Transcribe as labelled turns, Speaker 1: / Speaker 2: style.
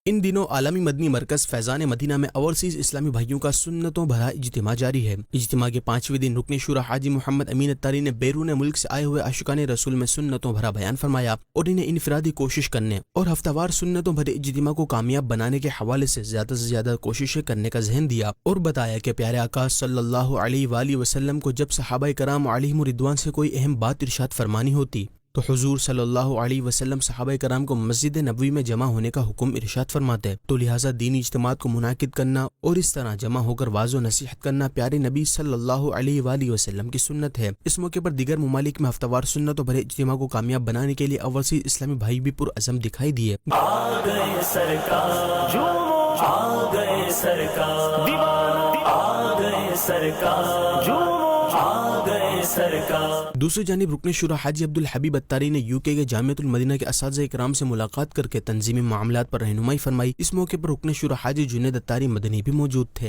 Speaker 1: ان دنوں عالمی مدنی مرکز فیضان مدینہ میں اوورسیز اسلامی بھائیوں کا سنتوں بھرا اجتماع جاری ہے۔ اجتماع کے 5ویں دن رکن شورا حاجی محمد امین اتاری نے بیرون ملک سے آئے ہوئے عاشقان رسول میں سنتوں بھرا بیان فرمایا اور انہیں انفرادی کوشش کرنے اور ہفتہ وار سنتوں بھرے اجتماع کو کامیاب بنانے کے حوالے سے زیادہ کوششیں کرنے کا ذہن دیا اور بتایا کہ پیارے آقا صلی اللہ علیہ وآلہ وسلم کو جب صحابہ کرام علیہم رضوان سے کوئی اہم بات ارشاد فرمانی ہوتی تو حضور صلی اللہ علیہ وسلم صحابہ کرام کو مسجد نبوی میں جمع ہونے کا حکم ارشاد فرماتے، تو لہٰذا دینی اجتماعات کو منعقد کرنا اور اس طرح جمع ہو کر واعظ و نصیحت کرنا پیارے نبی صلی اللہ علیہ وآلہ وسلم کی سنت ہے۔ اس موقع پر دیگر ممالک میں ہفتہ وار سنتوں بھرے اجتماع کو کامیاب بنانے کے لیے اوورسیز اسلامی بھائی بھی پرعزم دکھائی دیے۔ دوسری جانب رکن شورا حاجی عبدالحبیب اتاری نے UK کے جامعۃ المدینہ کے اساتذہ کرام سے ملاقات کر کے تنظیمی معاملات پر رہنمائی فرمائی۔ اس موقع پر رکن شورا حاجی جنید اتاری مدنی بھی موجود تھے۔